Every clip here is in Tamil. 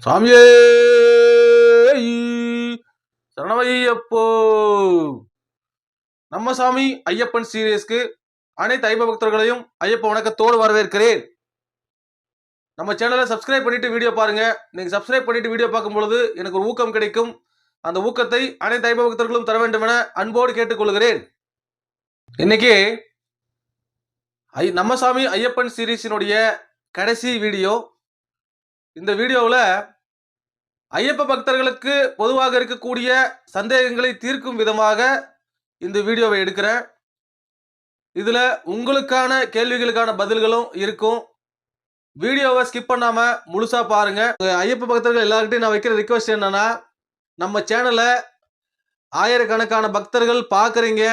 சாமியே சரணமையப்போ. நம்ம சாமி ஐயப்பன் சீரியஸ்க்கு அனைத்து ஐயப்ப பக்தர்களையும் ஐயப்ப வணக்கத்தோடு வரவேற்கிறேன். நம்ம சேனலை சப்ஸ்கிரைப் பண்ணிட்டு வீடியோ பாருங்க. நீங்க சப்ஸ்கிரைப் பண்ணிட்டு வீடியோ பார்க்கும் பொழுது எனக்கு ஒரு ஊக்கம் கிடைக்கும். அந்த ஊக்கத்தை அனைத்து ஐயப்ப பக்தர்களும் தர வேண்டும் என அன்போடு கேட்டுக்கொள்கிறேன். இன்னைக்கு நம்ம சாமி ஐயப்பன் சீரீஸினுடைய கடைசி வீடியோ. இந்த வீடியோவில் ஐயப்ப பக்தர்களுக்கு பொதுவாக இருக்கக்கூடிய சந்தேகங்களை தீர்க்கும் விதமாக இந்த வீடியோவை எடுக்கிறேன். இதுல உங்களுக்கான கேள்விகளுக்கான பதில்களும் இருக்கும். வீடியோவை ஸ்கிப் பண்ணாம முழுசா பாருங்க. ஐயப்ப பக்தர்கள் எல்லார்கிட்டையும் நான் வைக்கிற ரிக்வெஸ்ட் என்னன்னா, நம்ம சேனலை ஆயிரக்கணக்கான பக்தர்கள் பார்க்குறீங்க.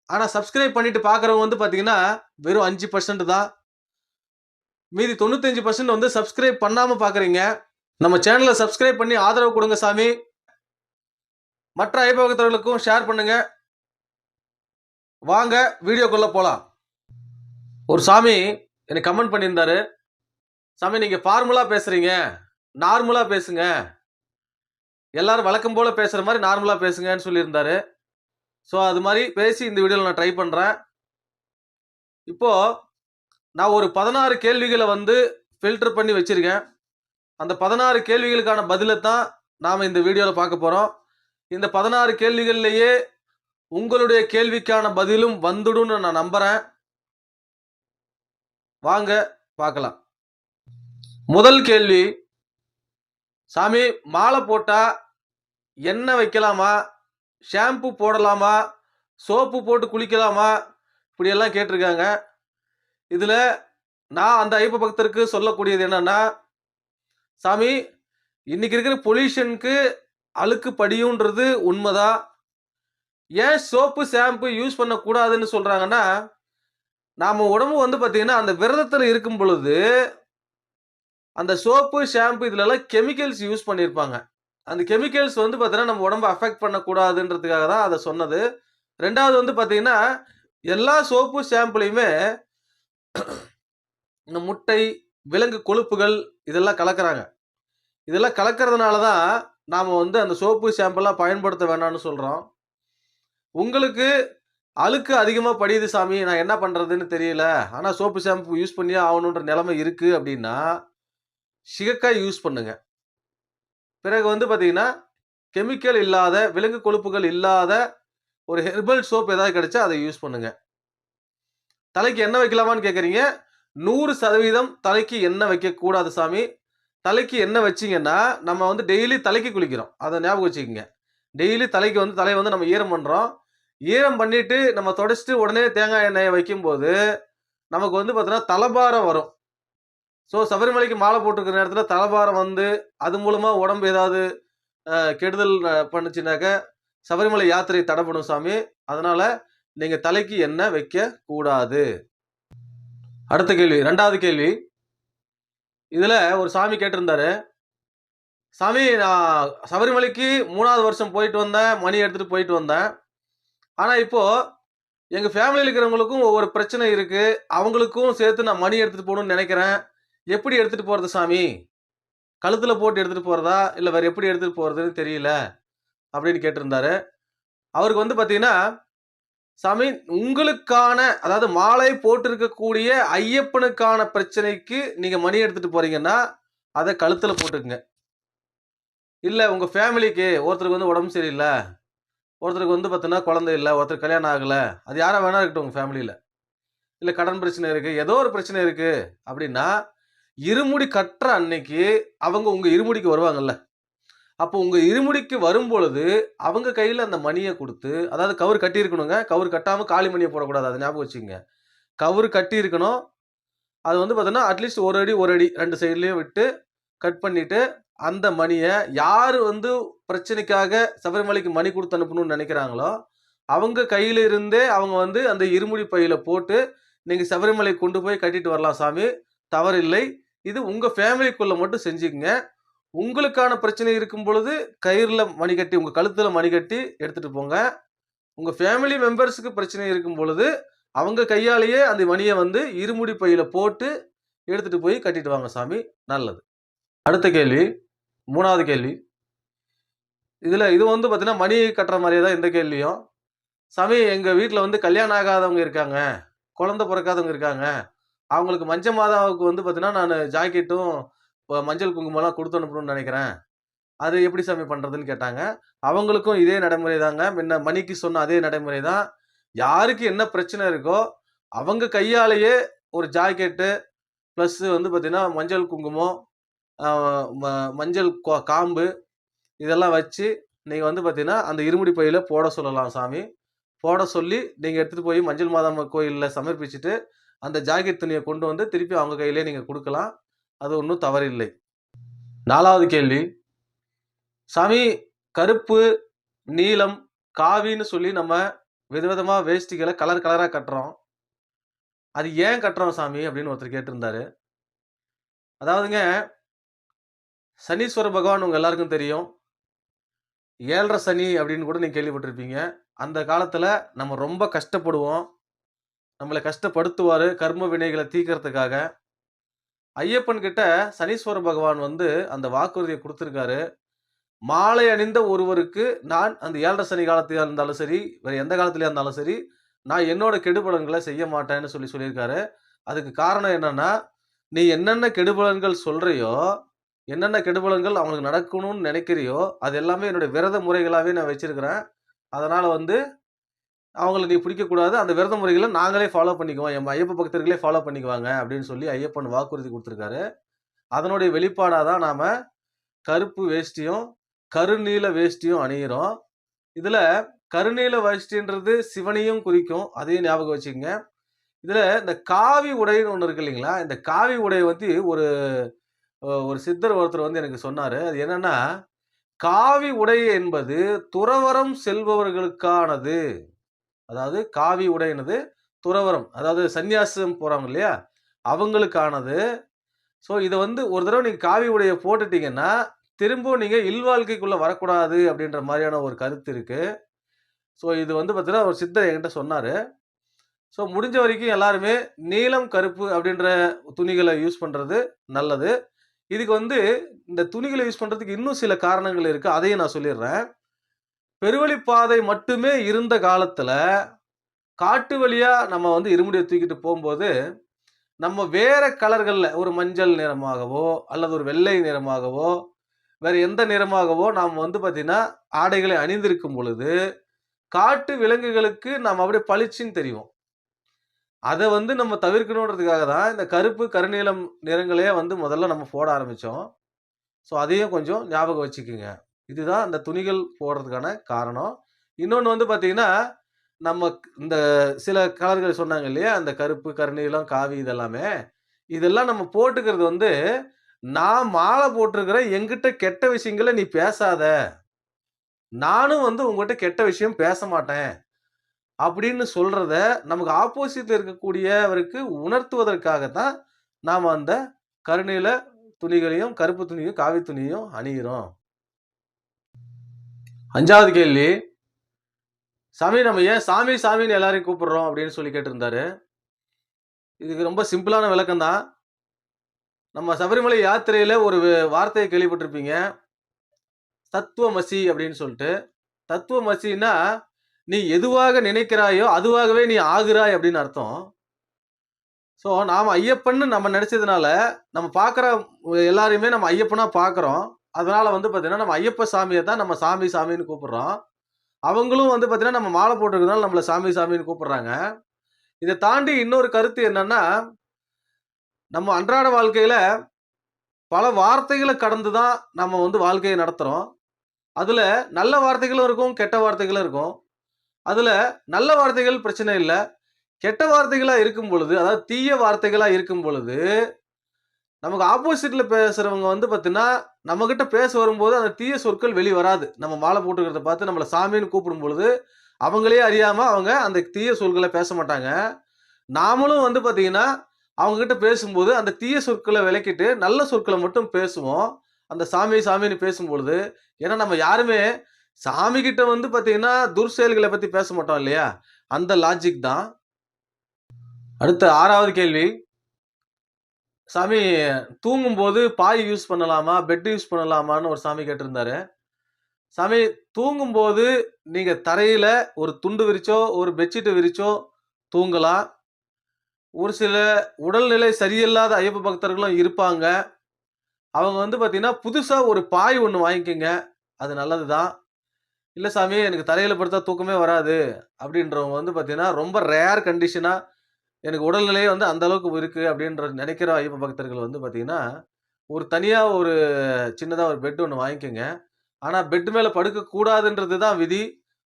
ஆனால் சப்ஸ்கிரைப் பண்ணிட்டு பார்க்குறவங்க வந்து பார்த்தீங்கன்னா வெறும் 5% தான். மீதி 95% வந்து சப்ஸ்கிரைப் பண்ணாமல் பார்க்குறீங்க. நம்ம சேனலை சப்ஸ்கிரைப் பண்ணி ஆதரவு கொடுங்க சாமி. மற்ற ஐயப்ப பக்தர்களுக்கும் ஷேர் பண்ணுங்க. வாங்க வீடியோக்குள்ள போலாம். ஒரு சாமி எனக்கு கமெண்ட் பண்ணியிருந்தாரு, சாமி நீங்க ஃபார்முலா பேசுறீங்க, நார்மலா பேசுங்க, எல்லாரும் வழக்கம் போல பேசுற மாதிரி நார்மலா பேசுங்கன்னு சொல்லியிருந்தாரு. ஸோ அது மாதிரி பேசி இந்த வீடியோவில் நான் ட்ரை பண்றேன். இப்போ நான் ஒரு 16 கேள்விகளை வந்து ஃபில்டர் பண்ணி வச்சிருக்கேன். அந்த 16 கேள்விகளுக்கான பதிலை தான் நாம் இந்த வீடியோவில் பார்க்க போகிறோம். இந்த 16 கேள்விகள்லேயே உங்களுடைய கேள்விக்கான பதிலும் வந்துடும் நான் நம்புகிறேன். வாங்க பார்க்கலாம். முதல் கேள்வி, சாமி மாலை போட்டால் எண்ணெய் வைக்கலாமா, ஷாம்பு போடலாமா, சோப்பு போட்டு குளிக்கலாமா, இப்படியெல்லாம் கேட்டிருக்காங்க. இதில் நான் அந்த ஐயப்ப பக்தருக்கு சொல்லக்கூடியது என்னன்னா, சாமி இன்னைக்கு இருக்கிற பொல்யூஷனுக்கு அழுக்கு படியுன்றது உண்மைதான். ஏன் சோப்பு ஷாம்பு யூஸ் பண்ணக்கூடாதுன்னு சொல்றாங்கன்னா, நாம உடம்பு வந்து பார்த்தீங்கன்னா அந்த விரதத்தில் இருக்கும் பொழுது அந்த சோப்பு ஷாம்பு இதுலலாம் கெமிக்கல்ஸ் யூஸ் பண்ணியிருப்பாங்க. அந்த கெமிக்கல்ஸ் வந்து பார்த்தீங்கன்னா நம்ம உடம்பை அஃபெக்ட் பண்ணக்கூடாதுன்றதுக்காக தான் அதை சொன்னது. ரெண்டாவது வந்து பார்த்தீங்கன்னா எல்லா சோப்பு ஷாம்புலையுமே இந்த முட்டை, விலங்கு கொழுப்புகள் இதெல்லாம் கலக்கிறாங்க. இதெல்லாம் கலக்கிறதுனால தான் நாம் வந்து அந்த சோப்பு ஷாம்பெல்லாம் பயன்படுத்த வேணாம்னு சொல்கிறோம். உங்களுக்கு அழுக்கு அதிகமாக படியுது சாமி, நான் என்ன பண்ணுறதுன்னு தெரியல, ஆனால் சோப்பு ஷாம்பு யூஸ் பண்ணியே ஆகணுன்ற நிலைமை இருக்குது அப்படின்னா சிகக்காய் யூஸ் பண்ணுங்க. பிறகு வந்து பார்த்தீங்கன்னா கெமிக்கல் இல்லாத, விலங்கு கொழுப்புகள் இல்லாத ஒரு ஹெர்பல் சோப் ஏதாவது கிடைச்சா அதை யூஸ் பண்ணுங்க. தலைக்கு எண்ணெய் வைக்கலாமான்னு கேட்குறீங்க. 100% தலைக்கு எண்ணெய் வைக்கக்கூடாது சாமி. தலைக்கு எண்ணெய் வச்சிங்கன்னா நம்ம வந்து டெய்லி தலைக்கு குளிக்கிறோம், அதை ஞாபகம் வச்சுக்கோங்க. டெய்லி தலைக்கு வந்து தலையை வந்து நம்ம ஈரம் பண்ணுறோம். ஈரம் பண்ணிட்டு நம்ம தொடச்சிட்டு உடனே தேங்காய் எண்ணெயை வைக்கும்போது நமக்கு வந்து பார்த்தீங்கன்னா தலைபாரம் வரும். ஸோ சபரிமலைக்கு மாலை போட்டுருக்கிற நேரத்தில் தலைபாரம் வந்து அது மூலமாக உடம்பு ஏதாவது கெடுதல் பண்ணுச்சுனாக்க சபரிமலை யாத்திரை தடைப்படும் சாமி. அதனால நீங்க தலைக்கு எண்ணெய் வைக்க கூடாது. அடுத்த கேள்வி, 2வது கேள்வி. இதுல ஒரு சாமி கேட்டிருந்தாரு, சாமி நான் சபரிமலைக்கு 3வது வருஷம் போயிட்டு வந்தேன், மணி எடுத்துட்டு போயிட்டு வந்தேன். ஆனா இப்போ எங்க ஃபேமிலியில் இருக்கிறவங்களுக்கும் ஒவ்வொரு பிரச்சனை இருக்கு, அவங்களுக்கும் சேர்த்து நான் மணி எடுத்துட்டு போகணும்னு நினைக்கிறேன். எப்படி எடுத்துட்டு போறது சாமி? கழுத்துல போட்டு எடுத்துட்டு போறதா இல்ல வேற எப்படி எடுத்துட்டு போறதுன்னு தெரியல அப்படின்னு கேட்டிருந்தாரு. அவருக்கு வந்து பாத்தீங்கன்னா, சாமி உங்களுக்கான, அதாவது மாலை போட்டிருக்கக்கூடிய ஐயப்பனுக்கான பிரச்சனைக்கு நீங்க மணி எடுத்துட்டு போறீங்கன்னா அதை கழுத்துல போட்டுக்குங்க. இல்ல உங்க ஃபேமிலிக்கு ஒருத்தருக்கு வந்து உடம்பு சரியில்லை, ஒருத்தருக்கு வந்து பார்த்தீங்கன்னா குழந்தை இல்லை, ஒருத்தருக்கு கல்யாணம் ஆகல, அது யாரா வேணா இருக்கட்டும் உங்க ஃபேமிலியில, இல்லை கடன் பிரச்சனை இருக்கு, ஏதோ ஒரு பிரச்சனை இருக்கு அப்படின்னா இருமுடி கட்டுற அன்னைக்கு அவங்க உங்க இருமுடிக்கு வருவாங்கல்ல. அப்போ உங்க இருமுடிக்கு வரும் பொழுது அவங்க கையில அந்த மணியை கொடுத்து, அதாவது கவர் கட்டி இருக்கணுங்க, கவர் கட்டாம காளி மணியை போடக்கூடாது, அதை ஞாபகம் வச்சுங்க. கவர் கட்டி இருக்கணும். அது வந்து பார்த்தீங்கன்னா அட்லீஸ்ட் ஒரு அடி 2 சைட்லயும் விட்டு கட் பண்ணிட்டு அந்த மணியை யார் வந்து பிரச்சனைக்காக சபரிமலைக்கு மணி கொடுத்து அனுப்பணும்னு நினைக்கிறாங்களோ அவங்க கையில இருந்தே அவங்க வந்து அந்த இருமுடி பையில போட்டு நீங்க சபரிமலை கொண்டு போய் கட்டிட்டு வரலாம் சாமி, தவறில்லை. இது உங்க ஃபேமிலிக்குள்ள மட்டும் செஞ்சுக்கங்க. உங்களுக்கான பிரச்சனை இருக்கும் பொழுது கயிறுல மணி கட்டி, உங்க கழுத்துல மணி கட்டி எடுத்துட்டு போங்க. உங்க ஃபேமிலி மெம்பர்ஸுக்கு பிரச்சனை இருக்கும் பொழுது அவங்க கையாலேயே அந்த மணியை வந்து இருமுடி பையில போட்டு எடுத்துட்டு போய் கட்டிட்டு வாங்க சாமி, நல்லது. அடுத்த கேள்வி, 3வது கேள்வி. இது வந்து பார்த்தீங்கன்னா, மணி கட்டுற மாரியே தான் இந்த கேள்வியும். சாமி எங்க வீட்ல வந்து கல்யாணம் ஆகாதவங்க இருக்காங்க. குழந்தை பொறக்காதவங்க இருக்காங்க. அவங்களுக்கு மஞ்ச மாதாவுக்கு வந்து பார்த்தீங்கன்னா, நானு ஜாக்கெட்டும், மஞ்சள் குங்குமம்லாம் குடுத்து அனுப்பணும்னு நெனைக்கிறேன். அது எப்படி சாமி பண்றதுன்னு கேட்டாங்க. அவங்களுக்கும் இதே நடைமுறை தாங்க. முன்ன மணிக்கு சொன்ன அதே நடைமுறை தான். யாருக்கு என்ன பிரச்சனை இருக்கோ, அவங்க கையாலேயே ஒரு ஜாக்கெட்டு, பிளஸ் வந்து பார்த்தீங்கன்னா, மஞ்சள் குங்குமம், அ ம மஞ்சள் காம்பு இதெல்லாம் வச்சு, நீங்க வந்து பார்த்தீங்கன்னா, அந்த இருமுடி பையில போட சொல்லலாம் சாமி. போட சொல்லி, நீங்க எடுத்துட்டு போய் மஞ்சள் மாதம்மா கோயில்ல சமர்ப்பிச்சுட்டு, அந்த ஜாக்கெட் துணிய கொண்டு வந்து திருப்பி அவங்க கையிலேயே நீங்க குடுக்கலாம். அது ஒண்ணும் தவறில்லை. 4வது கேள்வி. சாமி கருப்பு, நீலம், காவின்னு சொல்லி நம்ம விதவிதமா வேஷ்டிகள கலர் கலரா கட்டுறோம். அது ஏன் கட்டுறோம் சாமி? அப்படின்னு ஒருத்தர் கேட்டிருந்தாரு. அதாவதுங்க, சனீஸ்வர பகவான் உங்க எல்லாருக்கும் தெரியும். 7:30 சனி அப்படின்னு கூட நீங்க கேள்விப்பட்டிருப்பீங்க. அந்த காலத்துல நம்ம ரொம்ப கஷ்டப்படுவோம். நம்மள கஷ்டப்படுத்துவாரு கர்ம வினைகள தீர்க்கறதுக்காக. ஐயப்பன் கிட்ட சனீஸ்வர பகவான் வந்து அந்த வாக்குறுதிய குடுத்திருக்காரு. மாலை அணிந்த ஒருவருக்கு நான் அந்த 7:30 சனி காலத்திலயா இருந்தாலும் சரி, வேற எந்த காலத்திலயா இருந்தாலும் சரி, நான் என்னோட கெடுபலன்கள செய்ய மாட்டேன்னு சொல்லியிருக்காரு. அதுக்கு காரணம் என்னன்னா, நீ என்னென்ன கெடுபலன்கள் சொல்றியோ, என்னென்ன கெடுபலன்கள் அவங்களுக்கு நடக்கணும்னு நெனைக்கிறியோ, அது எல்லாமே என்னுடைய விரத முறைகளாவே நான் வச்சிருக்கிறேன். அதனால வந்து அவங்கள நீ பிடிக்கக்கூடாது. அந்த விரத முறைகள நாங்களே ஃபாலோ பண்ணிக்குவோம். எம் ஐயப்ப பக்தர்களே ஃபாலோ பண்ணிக்குவாங்க அப்படின்னு சொல்லி ஐயப்பன் வாக்குறுதி குடுத்திருக்காரு. அதனுடைய வெளிப்பாடா தான் நாம கருப்பு வேஷ்டியும், கருநீல வேஷ்டியும் அணியிறோம். இதுல கருநீல வேஷ்டின்றது சிவனையும் குறிக்கும். அதையும் ஞாபகம் வச்சுக்கங்க. இதுல இந்த காவி உடைன்னு ஒண்ணு இருக்கு இல்லைங்களா? இந்த காவி உடை வந்து ஒரு சித்தர் ஒருத்தர் வந்து எனக்கு சொன்னாரு. அது என்னன்னா, காவி உடை என்பது துறவறம் செல்பவர்களுக்கானது. அதாவது காவி உடைன்றது துறவறம். அதாவது சந்நியாசம் போறாங்க இல்லையா? அவங்களுக்கானது. ஸோ இத வந்து ஒரு தடவ நீங்க காவி உடைய போட்டுட்டீங்கன்னா, திரும்பவும் நீங்க இல்வாழ்க்கைக்குள்ள வரக்கூடாது அப்படின்ற மாரியான ஒரு கருத்து இருக்கு. ஸோ இது வந்து பார்த்தீங்கன்னா, ஒரு சித்தர் என்கிட்ட சொன்னாரு. ஸோ முடிஞ்ச வரைக்கும் எல்லாருமே நீலம், கருப்பு அப்படின்ற துணிகள யூஸ் பண்றது நல்லது. இதுக்கு வந்து இந்த துணிகள யூஸ் பண்றதுக்கு இன்னும் சில காரணங்கள் இருக்கு. அதையும் நான் சொல்லிர்றேன். பெருவழிப்பாதை மட்டுமே இருந்த காலத்துல, காட்டு வழியா நம்ம வந்து இருமுடிய தூக்கிட்டு போம்போது, நம்ம வேற கலர்கள்ல ஒரு மஞ்சள் நிறமாகவோ, அல்லது ஒரு வெள்ளை நிறமாகவோ, வேற எந்த நிறமாகவோ நாம் வந்து பார்த்தீங்கன்னா, ஆடைகளை அணிந்திருக்கும் பொழுது, காட்டு விலங்குகளுக்கு நம்ம அப்படியே பளிச்சுன்னு தெரிவோம். அத வந்து நம்ம தவிர்க்கணுன்றதுக்காக தான், இந்த கருப்பு, கருநீலம் நிறங்களே வந்து முதல்ல நம்ம போட ஆரம்பிச்சோம். ஸோ அதையும் கொஞ்சம் ஞாபகம் வச்சுக்கங்க. இதுதான் அந்த துணிகள் போடுறதுக்கான காரணம். இன்னொன்னு வந்து பார்த்தீங்கன்னா, நம்ம இந்த சில கலர்கள் சொன்னாங்க இல்லையா? அந்த கருப்பு, கருநீலம், காவி இதெல்லாமே. இதெல்லாம் நம்ம போட்டுக்கிறது வந்து, நான் மாலை போட்டிருக்கிறேன். என்கிட்ட கெட்ட விஷயங்கள நீ பேசாத. நானும் வந்து உன்கிட்ட கெட்ட விஷயம் பேச மாட்டேன். அப்படின்னு சொல்றத நமக்கு ஆப்போசிட்ல இருக்கக்கூடியவருக்கு உணர்த்துவதற்காக தான், நாம அந்த கருநீல துணிகளையும், கருப்பு துணியும், காவி துணியும் அணியிறோம். 5வது கேள்வி. சாமி நம்ம ஏன் சாமி சாமின்னு எல்லாரையும் கூப்பிடுறோம் அப்படின்னு சொல்லி கேட்டிருந்தாரு. இதுக்கு ரொம்ப சிம்பிளான விளக்கம் தான். நம்ம சபரிமலை யாத்திரையில ஒரு வார்த்தைய கேள்விப்பட்டிருப்பீங்க. தத்துவமசி அப்படின்னு சொல்லிட்டு. தத்துவமசின்னா, நீ எதுவாக நினைக்கிறாயோ, அதுவாகவே நீ ஆகுறாய் அப்படின்னு அர்த்தம். ஸோ, நாம ஐயப்பன்னு நம்ம நெனச்சதுனால, நம்ம பார்க்குற எல்லாரையுமே நம்ம ஐயப்பனா பார்க்குறோம். அதனால வந்து பார்த்தீங்கன்னா, நம்ம ஐயப்ப சாமிய தான் நம்ம சாமி சாமின்னு கூப்பிடுறோம். அவங்களும் வந்து பார்த்தீங்கன்னா, நம்ம மாலை போட்டிருக்கிறதுனால நம்மள சாமி சாமின்னு கூப்பிடுறாங்க. இத தாண்டி இன்னொரு கருத்து என்னன்னா, நம்ம அன்றாட வாழ்க்கையில பல வார்த்தைகள கடந்து தான் நம்ம வந்து வாழ்க்கைய நடத்துறோம். அதுல நல்ல வார்த்தைகளும் இருக்கும், கெட்ட வார்த்தைகளும் இருக்கும். அதுல நல்ல வார்த்தைகள் பிரச்சனை இல்ல. கெட்ட வார்த்தைகளா இருக்கும் பொழுது, அதாவது தீய வார்த்தைகளா இருக்கும் பொழுது, நமக்கு ஆப்போசிட்ல பேசுறவங்க வந்து பாத்தீங்கன்னா, நம்மகிட்ட பேச வரும்போது அந்த தீய சொற்கள் வெளி வராது. நம்ம மாலை போட்டுக்கிறத பார்த்து நம்மள சாமின்னு கூப்பிடும் பொழுது, அவங்களே அறியாம அவங்க அந்த தீய சொற்கள பேச மாட்டாங்க. நாமளும் வந்து பாத்தீங்கன்னா, அவங்க கிட்ட பேசும்போது அந்த தீய சொற்கள விலக்கிட்டு, நல்ல சொற்கள மட்டும் பேசுவோம். அந்த சாமி சாமின்னு பேசும்பொழுது. ஏன்னா நம்ம யாருமே சாமி கிட்ட வந்து பாத்தீங்கன்னா, துர்செயல்கள பத்தி பேச மாட்டோம் இல்லையா? அந்த லாஜிக் தான். அடுத்த 6வது கேள்வி. சாமி தூங்கும்போது பாய் யூஸ் பண்ணலாமா? பெட் யூஸ் பண்ணலாமான்னு ஒரு சாமி கேட்டிருந்தாரு. சாமி தூங்கும்போது நீங்க தரையில ஒரு துண்டு விரிச்சோ, ஒரு பெட்ஷீட் விரிச்சோ தூங்கலாம். ஒரு சில உடல்நிலை சரியில்லாத ஐயப்ப பக்தர்களும் இருப்பாங்க. அவங்க வந்து பார்த்தீங்கன்னா, புதுசா ஒரு பாய் ஒண்ணு வாங்கிக்கங்க. அது நல்லது தான். இல்ல சாமி எனக்கு தரையில படுத்தா தூக்கமே வராது. அப்படின்றவங்க வந்து பார்த்தீங்கன்னா, ரொம்ப ரேர் கண்டிஷனா எனக்கு உடல்நிலையே வந்து அந்த அளவுக்கு இருக்கு அப்படின்ற நெனைக்கிற ஐயப்ப பக்தர்கள் வந்து பார்த்தீங்கன்னா, ஒரு தனியா ஒரு சின்னதா ஒரு பெட் ஒண்ணு வாங்கிக்கங்க. ஆனா பெட் மேல படுக்கக் கூடாதுன்றது தான் விதி.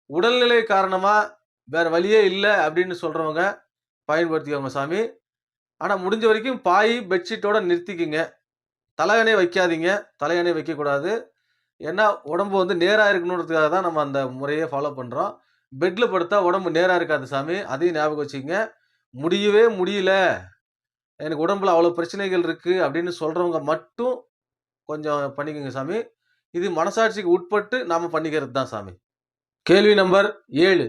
உடல்நிலை காரணமா வேற வழியே இல்ல அப்படின்னு சொல்றவங்க பயன்படுத்திக்கோங்க சாமி. ஆனா முடிஞ்ச வரைக்கும் பாய், பெட்ஷீட்டோட நிறுத்திக்கங்க. தலயணை வைக்காதீங்க. தலயணை வைக்கக்கூடாது. ஏன்னா உடம்பு வந்து நேரா இருக்கணுன்றதுக்காக தான் நம்ம அந்த முறைய ஃபாலோ பண்றோம். பெட்ல படுத்தா உடம்பு நேரா இருக்காது சாமி. அதையும் ஞாபகம் வச்சுக்கங்க. முடியவே முடியல. எனக்கு உடம்புல அவ்வளோ பிரச்சனைகள் இருக்கு அப்படின்னு சொல்றவங்க மட்டும் கொஞ்சம் பண்ணிக்கங்க சாமி. இது மனசாட்சிக்கு உட்பட்டு நாம பண்ணிக்கிறது தான் சாமி. கேள்வி நம்பர் 7.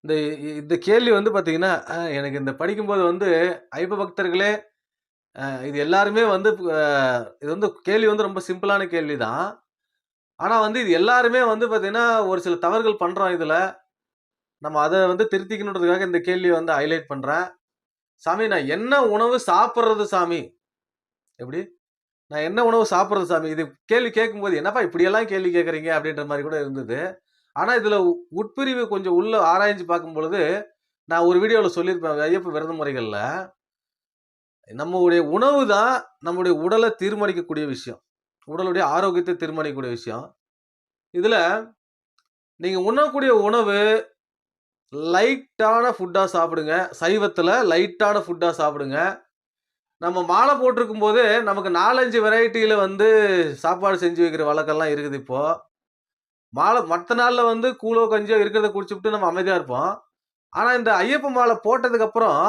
இந்த இந்த கேள்வி வந்து பார்த்தீங்கன்னா, எனக்கு இந்த படிக்கும்போது வந்து ஐயப்ப பக்தர்களே இது எல்லாருமே வந்து இது வந்து கேள்வி வந்து ரொம்ப சிம்பிளான கேள்வி தான். ஆனா வந்து இது எல்லாருமே வந்து பார்த்தீங்கன்னா, ஒரு சில தவறுகள் பண்றோம் இதுல. நம்ம அத வந்து திருத்திக்கணுன்றதுக்காக இந்த கேள்விய வந்து ஹைலைட் பண்றேன். சாமி நான் என்ன உணவு சாப்பிடுறது சாமி? எப்படி? நான் என்ன உணவு சாப்பிடுறது சாமி? இது கேள்வி கேட்கும்போது, "என்னப்பா இப்படியெல்லாம் கேள்வி கேட்கிறீங்க?" அப்படின்ற மாரி கூட இருந்தது. ஆனா இதுல உட்பிரிவு கொஞ்சம் உள்ள ஆராய்ஞ்சு பார்க்கும்பொழுது, நான் ஒரு வீடியோல சொல்லியிருப்பேன். ஐயப்ப விரத முறைகள்ல, நம்முடைய உணவு தான் நம்முடைய உடல தீர்மானிக்கக்கூடிய விஷயம். உடலுடைய ஆரோக்கியத்தை தீர்மானிக்கக்கூடிய விஷயம். இதுல நீங்க உண்ணக்கூடிய உணவு லைட்டான ஃபுட்டா சாப்பிடுங்க. சைவத்துல லைட்டான ஃபுட்டா சாப்பிடுங்க. நம்ம மாலை போட்டிருக்கும்போது, நமக்கு 4, 5 வெரைட்டில வந்து சாப்பாடு செஞ்சு வைக்கிற வழக்கம்லாம் இருக்குது இப்போ. மத்த நாள்ல வந்து கூழோ, கஞ்சியோ இருக்கிறத குடிச்சுப்புட்டு நம்ம அமைதியா இருப்போம். ஆனா, இந்த ஐயப்ப மாலை போட்டதுக்கு அப்புறம்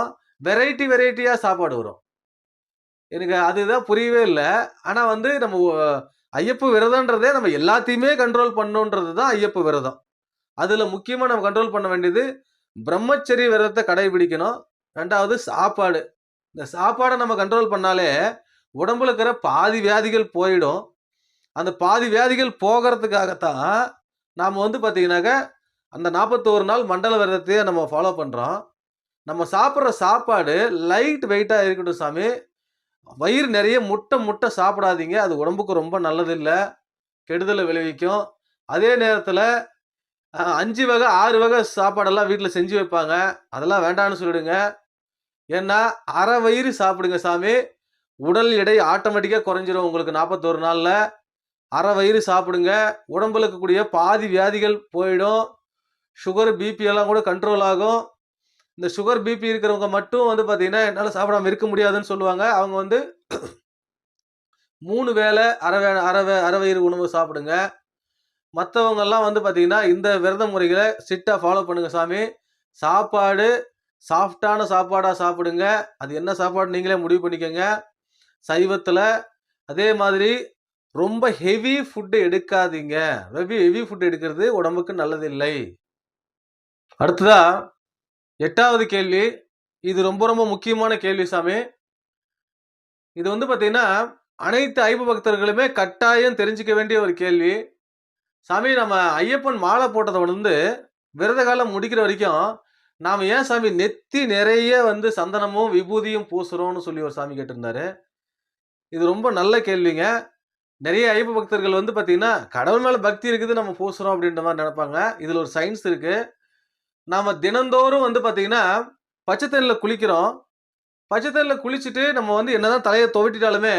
வெரைட்டியா சாப்பாடு வரும். எனக்கு அதுதான் புரியவே இல்ல. ஆனா வந்து நம்ம ஐயப்ப விரதம்ன்றதே நம்ம எல்லாத்தையுமே கண்ட்ரோல் பண்ணணுன்றது தான் ஐயப்ப விரதம். அதுல முக்கியமா நம்ம கண்ட்ரோல் பண்ண வேண்டியது பிரம்மச்சரிய விரதத்த கடைபிடிக்கணும். 2வது சாப்பாடு. இந்த சாப்பாட நம்ம கண்ட்ரோல் பண்ணாலே, உடம்புல இருக்கிற பாதி வியாதிகள் போயிடும். அந்த பாதி வியாதிகள் போகறதுக்காகத்தான், நாம வந்து பாத்தீங்கன்னாக்க, அந்த 41 நாள் மண்டல விரதத்தையே நம்ம ஃபாலோ பண்றோம். நம்ம சாப்பிடுற சாப்பாடு லைட் வெயிட்டா இருக்கட்டும் சாமி. வயிறு நெறைய முட்ட சாப்பிடாதீங்க. அது உடம்புக்கு ரொம்ப நல்லதில்ல. கெடுதல விளைவிக்கும். அதே நேரத்தில 5 வகை, 6 வகை சாப்பாடெல்லாம் வீட்ல செஞ்சு வைப்பாங்க. அதெல்லாம் வேண்டான்னு சொல்லிடுங்க. ஏன்னா, அரை வயிறு சாப்பிடுங்க சாமி. உடல் எடை ஆட்டோமேட்டிக்கா குறைஞ்சிரும் உங்களுக்கு 41 நாள்ல. அரை வயிறு சாப்பிடுங்க. உடம்புல இருக்கக்கூடிய பாதி வியாதிகள் போயிடும். சுகர், பிபி எல்லாம் கூட கண்ட்ரோல் ஆகும். இந்த சுகர், பிபி இருக்கிறவங்க மட்டும் வந்து பார்த்தீங்கன்னா, என்னால சாப்பிடாம இருக்க முடியாதுன்னு சொல்லுவாங்க. அவங்க வந்து 3 வேள அரை வயிறு உணவு சாப்பிடுங்க. மத்தவங்கலாம் வந்து பார்த்தீங்கன்னா, இந்த விரத முறைகள ஸ்ட்ரிக்ட்டா ஃபாலோ பண்ணுங்க சாமி. சாப்பாடு சாஃப்ட்டான சாப்பாடா சாப்பிடுங்க. அது என்ன சாப்பாடு நீங்களே முடிவு பண்ணிக்கங்க. சைவத்துல அதே மாதிரி ரொம்ப ஹெவி ஃபுட் எடுக்காதீங்க. ஹெவி ஃபுட் எடுக்கிறது உடம்புக்கு நல்லதில்லை. அடுத்ததா 8வது கேள்வி. இது ரொம்ப ரொம்ப முக்கியமான கேள்வி சாமி. இது வந்து பார்த்தீங்கன்னா, அனைத்து ஐயப்ப பக்தர்களுமே கட்டாயம் தெரிஞ்சுக்க வேண்டிய ஒரு கேள்வி. சாமி நம்ம ஐயப்பன் மாலை போட்டத வந்து விரத காலம் முடிக்கிற வரைக்கும், நாம ஏன் சாமி நெத்தி நிறைய வந்து சந்தனமும், விபூதியும் பூசுறோம்னு சொல்லி ஒரு சாமி கேட்டிருந்தாரு. இது ரொம்ப நல்ல கேள்விங்க. நெறைய ஐயப்ப பக்தர்கள் வந்து பார்த்தீங்கன்னா, கடவுள் மேல பக்தி இருக்குது நம்ம பூசுறோம் அப்படின்ற மாரி நெனைப்பாங்க. இதுல ஒரு சயின்ஸ் இருக்கு. நாம தினந்தோறும் வந்து பார்த்தீங்கன்னா, பச்சை தண்ணீல குளிக்கிறோம். பச்சை தண்ணீல குளிச்சுட்டு நம்ம வந்து என்னதான் தலைய துவட்டிட்டாலுமே,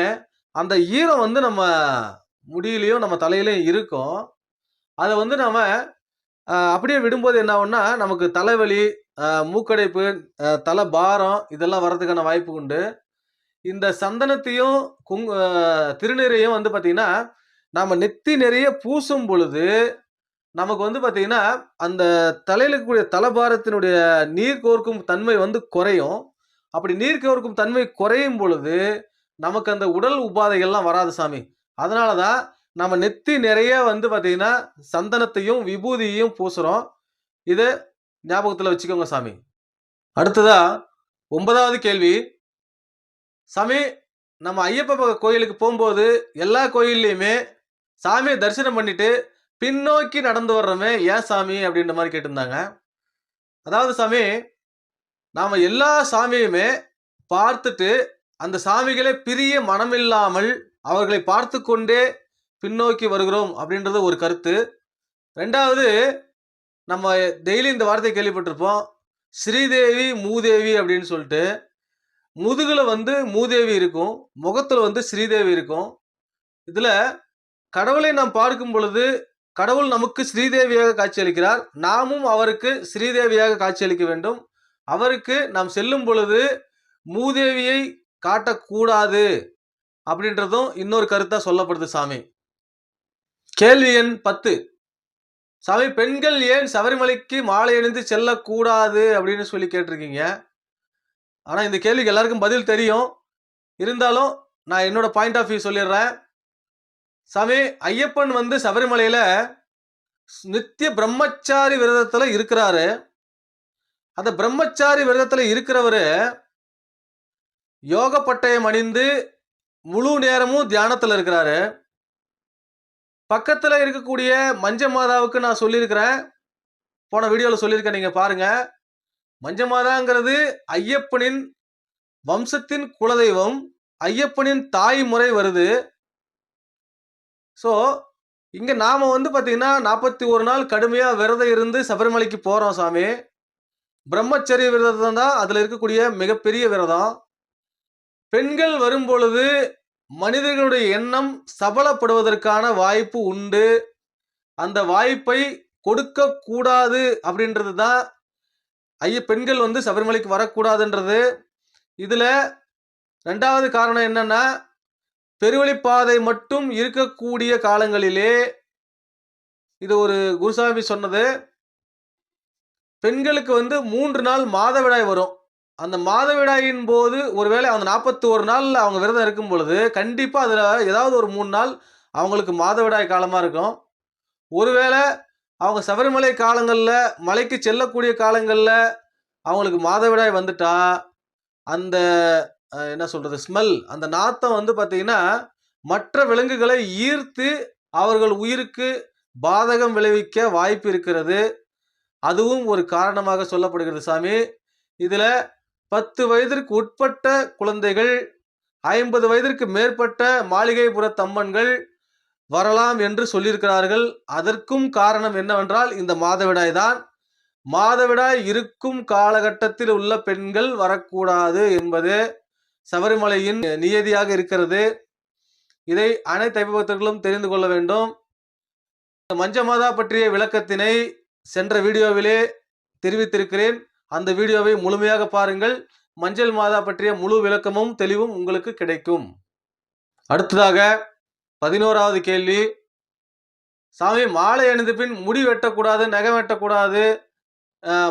அந்த ஈரம் வந்து நம்ம முடியிலயும், நம்ம தலையிலயும் இருக்கும். அத வந்து நாம அப்படியே விடும்போது என்ன ஆகும்னா, நமக்கு தலைவலி, மூக்கடைப்பு, தல பாரம் இதெல்லாம் வர்றதுக்கான வாய்ப்பு உண்டு. இந்த சந்தனத்தையும், திருநீரையும் வந்து பார்த்தீங்கன்னா, நாம நெத்தி நிறைய பூசும் பொழுது, நமக்கு வந்து பார்த்தீங்கன்னா, அந்த தலையில இருக்கக்கூடிய தலபாரத்தினுடைய நீர் கோர்க்கும் தன்மை வந்து குறையும். அப்படி நீர் கோர்க்கும் தன்மை குறையும் பொழுது, நமக்கு அந்த உடல் உபாதைகள்லாம் வராது சாமி. அதனால தான் நம்ம நெத்தி நிறைய வந்து பார்த்தீங்கன்னா, சந்தனத்தையும், விபூதியையும் பூசுறோம். இத ஞாபகத்துல வச்சுக்கோங்க சாமி. அடுத்ததா 9வது கேள்வி. சாமி நம்ம ஐயப்ப கோயிலுக்கு போகும்போது எல்லா கோயில்லையுமே சாமியை தரிசனம் பண்ணிட்டு பின்னோக்கி நடந்து வர்றோமே ஏன் சாமி அப்படின்ற மாதிரி கேட்டிருந்தாங்க. அதாவது சாமி, நாம எல்லா சாமியுமே பார்த்துட்டு அந்த சாமிகளை பிரிய மனமில்லாமல் அவர்களை பார்த்து கொண்டே பின்னோக்கி வருகிறோம் அப்படின்றது ஒரு கருத்து. ரெண்டாவது, நம்ம டெய்லி இந்த வார்த்தை கேள்விப்பட்டிருப்போம், ஸ்ரீதேவி மூதேவி அப்படின்னு சொல்லிட்டு. முதுகுல வந்து மூதேவி இருக்கும், முகத்துல வந்து ஸ்ரீதேவி இருக்கும். இதுல கடவுளை நாம் பார்க்கும் பொழுது கடவுள் நமக்கு ஸ்ரீதேவியாக காட்சியளிக்கிறார், நாமும் அவருக்கு ஸ்ரீதேவியாக காட்சியளிக்க வேண்டும். அவருக்கு நாம் செல்லும் பொழுது மூதேவியை காட்டக்கூடாது அப்படின்றதும் இன்னொரு கருத்தா சொல்லப்படுது சாமி. கேள்வி எண் 10. சாமி, பெண்கள் ஏன் சபரிமலைக்கு மாலை அணிந்து செல்லக்கூடாது அப்படின்னு சொல்லி கேட்டிருக்கீங்க. ஆனா இந்த கேள்விக்கு எல்லாருக்கும் பதில் தெரியும். இருந்தாலும் நான் என்னோட பாயிண்ட் ஆஃப் வியூ சொல்லிடுறேன். சாமி, ஐயப்பன் வந்து சபரிமலையில நித்திய பிரம்மச்சாரி விரதத்துல இருக்கிறாரு. அந்த பிரம்மச்சாரி விரதத்துல இருக்கிறவரு யோக பட்டயம் அணிந்து முழு நேரமும் தியானத்துல இருக்கிறாரு. பக்கத்துல இருக்கக்கூடிய மஞ்ச மாதாவுக்கு நான் சொல்லியிருக்கிறேன், போன வீடியோல சொல்லியிருக்கேன், நீங்க பாருங்க. மஞ்ச மாதாங்கிறது ஐயப்பனின் வம்சத்தின் குலதெய்வம், ஐயப்பனின் தாய்முறை வருது. ஸோ இங்க நாம வந்து பாத்தீங்கன்னா 41 நாள் கடுமையா விரதம் இருந்து சபரிமலைக்கு போறோம் சாமி. பிரம்மச்சரிய விரதம் தான் அதுல இருக்கக்கூடிய மிகப்பெரிய விரதம். பெண்கள் வரும் பொழுது மனிதர்களுடைய எண்ணம் சபலப்படுவதற்கான வாய்ப்பு உண்டு. அந்த வாய்ப்பை கொடுக்க கூடாது அப்படின்றது தான் பெண்கள் வந்து சபரிமலைக்கு வரக்கூடாதுன்றது. இதுல ரெண்டாவது காரணம் என்னன்னா, பெருவழிப்பாதை மட்டும் இருக்கக்கூடிய காலங்களிலே, இது ஒரு குருசாமி சொன்னது, பெண்களுக்கு வந்து 3 நாள் மாதவிடாய் வரும். அந்த மாதவிடாயின் போது ஒருவேளை அந்த 41 நாள்ல அவங்க விரதம் இருக்கும் பொழுது கண்டிப்பா அதுல ஏதாவது ஒரு 3 நாள் அவங்களுக்கு மாதவிடாய் காலமா இருக்கும். ஒருவேளை அவங்க சபரிமலை காலங்கள்ல மலைக்கு செல்லக்கூடிய காலங்கள்ல அவங்களுக்கு மாதவிடாய் வந்துட்டா, அந்த என்ன சொல்றது, ஸ்மெல், அந்த நாத்தம் வந்து பாத்தீங்கன்னா மற்ற விலங்குகளை ஈர்த்து அவர்கள் உயிருக்கு பாதகம் விளைவிக்க வாய்ப்பு இருக்கிறது. அதுவும் ஒரு காரணமாக சொல்லப்படுகிறது சாமி. இதுல 10 வயதிற்கு உட்பட்ட குழந்தைகள், 50 வயதிற்கு மேற்பட்ட மாளிகைப்புற தம்மன்கள் வரலாம் என்று சொல்லியிருக்கிறார்கள். அதற்கும் காரணம் என்னவென்றால் இந்த மாதவிடாய் தான். மாதவிடாய் இருக்கும் காலகட்டத்தில் உள்ள பெண்கள் வரக்கூடாது என்பது சபரிமலையின் நியதியாக இருக்கிறது. இதை அனைத்து ஐயப்ப பக்தர்களும் தெரிந்து கொள்ள வேண்டும். மஞ்ச மாதா பற்றிய விளக்கத்தினை சென்ற வீடியோவிலே தெரிவித்திருக்கிறேன். அந்த வீடியோவை முழுமையாக பாருங்கள். மஞ்சள் மாதா பற்றிய முழு விளக்கமும் தெளிவும் உங்களுக்கு கிடைக்கும். அடுத்ததாக 11வது கேள்வி. சாமி, மாலை அணிந்த பின் முடி வெட்டக்கூடாது, நகம் வெட்டக்கூடாது,